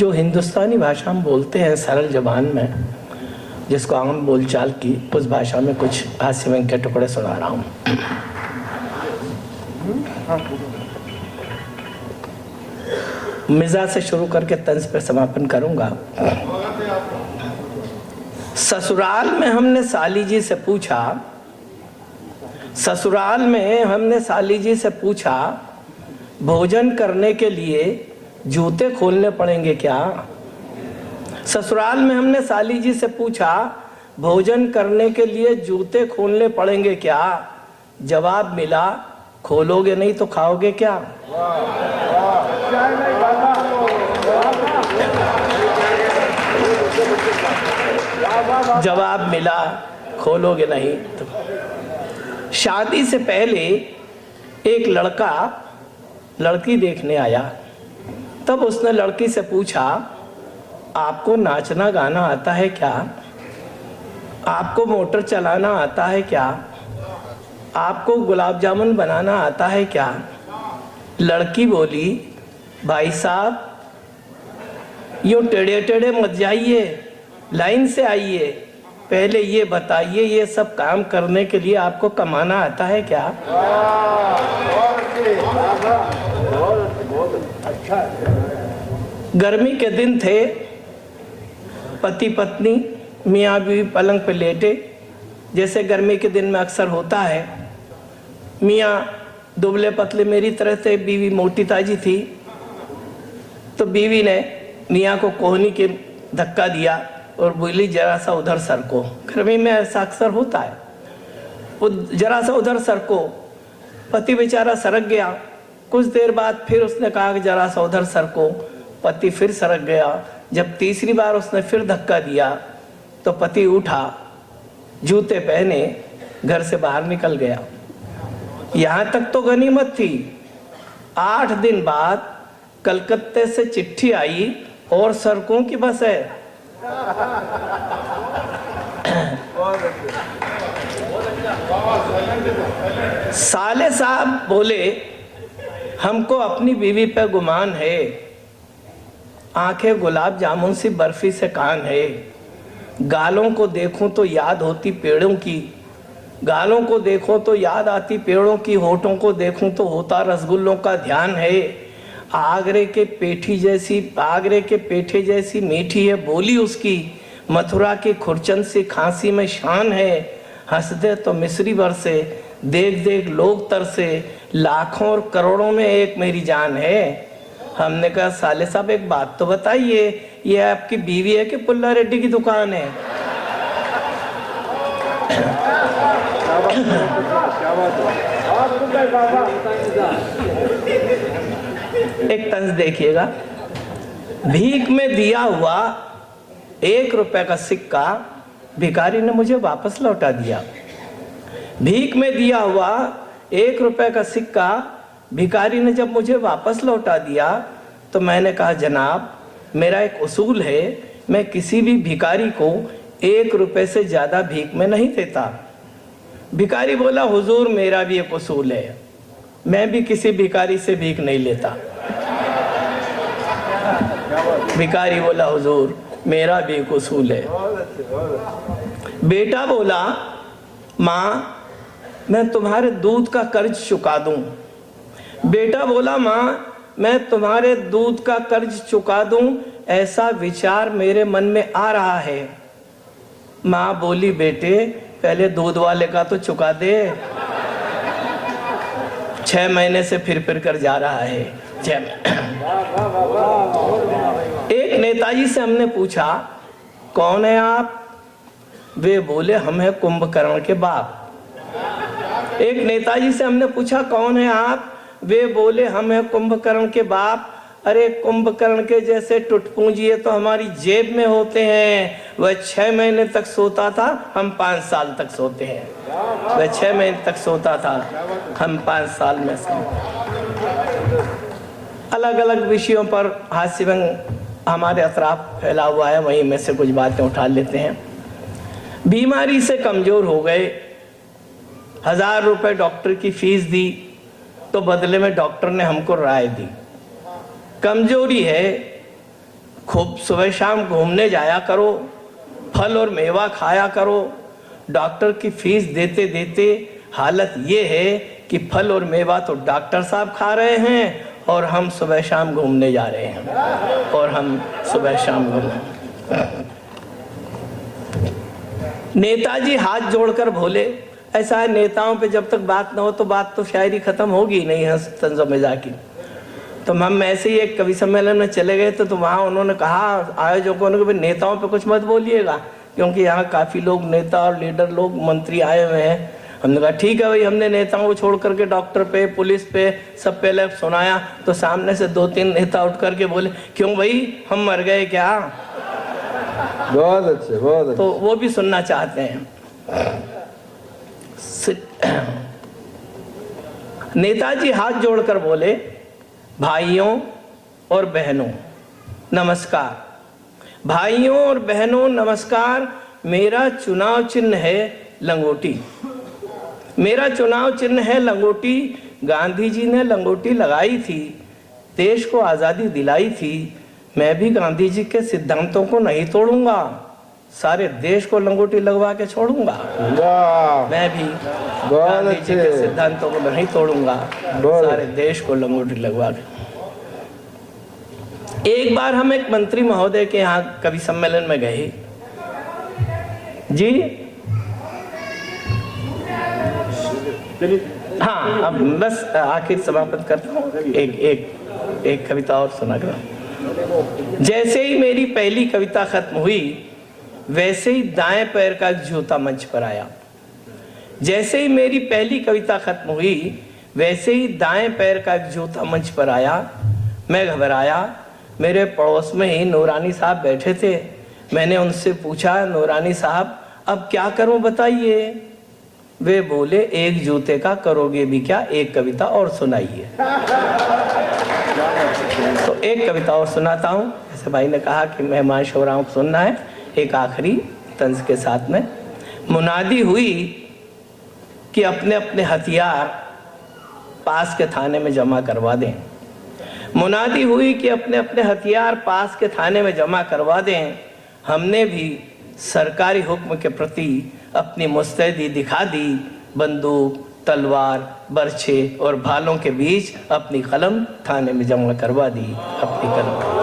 जो हिंदुस्तानी भाषा में बोलते हैं सरल जबान में, जिसको आम बोलचाल की, उस भाषा में कुछ हास्य व्यंग के टुकड़े सुना रहा हूँ। मिजाज से शुरू करके तंज पर समापन करूंगा। ससुराल में हमने साली जी से पूछा, ससुराल में हमने साली जी से पूछा, भोजन करने के लिए जूते खोलने पड़ेंगे क्या? ससुराल में हमने साली जी से पूछा, भोजन करने के लिए जूते खोलने पड़ेंगे क्या? जवाब मिला, खोलोगे नहीं तो खाओगे क्या? जवाब मिला, खोलोगे नहीं तो। शादी से पहले एक लड़का लड़की देखने आया, तब उसने लड़की से पूछा, आपको नाचना गाना आता है क्या? आपको मोटर चलाना आता है क्या? आपको गुलाब जामुन बनाना आता है क्या? लड़की बोली, भाई साहब यूं टेढ़े टेढ़े मत जाइए, लाइन से आइए, पहले ये बताइए ये सब काम करने के लिए आपको कमाना आता है क्या? गर्मी के दिन थे, पति पत्नी मियाँ बीवी पलंग पे लेटे, जैसे गर्मी के दिन में अक्सर होता है। मियाँ दुबले पतले मेरी तरह से, बीवी मोटी ताजी थी, तो बीवी ने मियाँ को कोहनी के धक्का दिया और बोली, जरा सा उधर सरको। गर्मी में ऐसा अक्सर होता है, वो जरा सा उधर सरको। पति बेचारा सरक गया। कुछ देर बाद फिर उसने कहा कि जरा सा उधर सरको। पति फिर सरक गया। जब तीसरी बार उसने फिर धक्का दिया तो पति उठा, जूते पहने घर से बाहर निकल गया। यहाँ तक तो गनीमत थी। 8 दिन बाद कलकत्ते से चिट्ठी आई और सड़कों की बस है। साले साहब बोले, हमको अपनी बीवी पे गुमान है, आंखें गुलाब जामुन सी बर्फी से कान है, गालों को देखूं तो याद होती पेड़ों की, गालों को देखो तो याद आती पेड़ों की, होठों को देखूं तो होता रसगुल्लों का ध्यान है, आगरे के पेठे जैसी मीठी है बोली उसकी, मथुरा की खुरचंद सी खांसी में शान है, हंस दे तो मिस्री बरसे, देख देख लोग तरसे, लाखों और करोड़ों में एक मेरी जान है। हमने कहा, साले साहब एक बात तो बताइए, ये आपकी बीवी है कि पुल्ला रेड्डी की दुकान है? एक तंज देखिएगा। भीख में दिया हुआ 1 रुपए का सिक्का भिखारी ने मुझे वापस लौटा दिया। भीख में दिया हुआ 1 रुपए का सिक्का भिखारी ने जब मुझे वापस लौटा दिया तो मैंने कहा, जनाब मेरा एक उसूल है, मैं किसी भी भिखारी को 1 रुपए से ज्यादा भीख में नहीं देता। भिखारी बोला, हुजूर मेरा भी एक उसूल है, मैं भी किसी भिखारी से भीख नहीं लेता। भिखारी बोला, हुजूर मेरा भी एक उसूल है। बेटा बोला, माँ मैं तुम्हारे दूध का कर्ज चुका दूं। बेटा बोला, माँ मैं तुम्हारे दूध का कर्ज चुका दूं, ऐसा विचार मेरे मन में आ रहा है। माँ बोली, बेटे पहले दूध वाले का तो चुका दे, 6 महीने से फिर कर जा रहा है। एक नेताजी से हमने पूछा, कौन है आप? वे बोले, हम हैं कुंभकर्ण के बाप। एक नेताजी से हमने पूछा, कौन है आप? वे बोले, हम हैं कुंभकर्ण के बाप। अरे कुंभकर्ण के जैसे टुटपूंजिए तो हमारी जेब में होते हैं। वह 6 महीने तक सोता था, हम 5 साल तक सोते हैं। वह 6 महीने तक सोता था, हम 5 साल में सोते। अलग अलग विषयों पर हास्य व्यंग हमारे अतराफ फैला हुआ है, वहीं में से कुछ बातें उठा लेते हैं। बीमारी से कमजोर हो गए, 1000 रुपए डॉक्टर की फीस दी तो बदले में डॉक्टर ने हमको राय दी, कमजोरी है, खूब सुबह शाम घूमने जाया करो, फल और मेवा खाया करो। डॉक्टर की फीस देते देते हालत ये है कि फल और मेवा तो डॉक्टर साहब खा रहे हैं और हम सुबह शाम घूमने जा रहे हैं, और हम सुबह शाम घूमने। नेताजी हाथ जोड़कर बोले, ऐसा है नेताओं पे जब तक बात ना हो तो बात तो शायरी खत्म होगी नहीं, हंस तंज़ो मजाकी। तो हम ऐसे ही एक कवि सम्मेलन में चले गए तो वहाँ उन्होंने कहा आयोजकों ने कि भाई नेताओं पे कुछ मत बोलिएगा, क्योंकि यहाँ काफ़ी लोग नेता और लीडर लोग मंत्री आए हुए हैं। हमने कहा ठीक है भाई, हमने नेताओं को छोड़ करके डॉक्टर पे, पुलिस पे, सब पहले सुनाया तो सामने से 2-3 नेता उठ करके बोले, क्यों भाई हम मर गए क्या? बहुत अच्छे, बहुत अच्छे। तो वो भी सुनना चाहते हैं। नेताजी हाथ जोड़कर बोले, भाइयों और बहनों नमस्कार, भाइयों और बहनों नमस्कार। मेरा चुनाव चिन्ह है लंगोटी, मेरा चुनाव चिन्ह है लंगोटी। गांधी जी ने लंगोटी लगाई थी, देश को आज़ादी दिलाई थी। मैं भी गांधी जी के सिद्धांतों को नहीं तोड़ूंगा, सारे देश को लंगोटी लगवा के छोड़ूंगा। मैं भी गांधी जी के सिद्धांतों को नहीं तोड़ूंगा, सारे देश को लंगोटी लगवा के। एक बार हम एक मंत्री महोदय के यहाँ कवि सम्मेलन में गए जी। हाँ, अब बस आखिर समाप्त करता हूँ, एक कविता और सुना कर। जैसे ही मेरी पहली कविता खत्म हुई वैसे ही दाएं पैर का जूता मंच पर आया। जैसे ही मेरी पहली कविता खत्म हुई वैसे ही दाएं पैर का जूता मंच पर आया। मैं घबराया। मेरे पड़ोस में ही नूरानी साहब बैठे थे। मैंने उनसे पूछा, नूरानी साहब अब क्या करूं बताइए। वे बोले, एक जूते का करोगे भी क्या, एक कविता और सुनाइए। तो एक कविता और सुनाता हूँ। जैसे भाई ने कहा कि मेहमान शोराओं को सुनना है, एक आखिरी तंज के साथ में। मुनादी हुई कि अपने अपने हथियार पास के थाने में जमा करवा दें। मुनादी हुई कि अपने अपने हथियार पास के थाने में जमा करवा दें। हमने भी सरकारी हुक्म के प्रति अपनी मुस्तैदी दिखा दी। बंदूक, तलवार, बर्छे और भालों के बीच अपनी कलम थाने में जमा करवा दी। अपनी कलम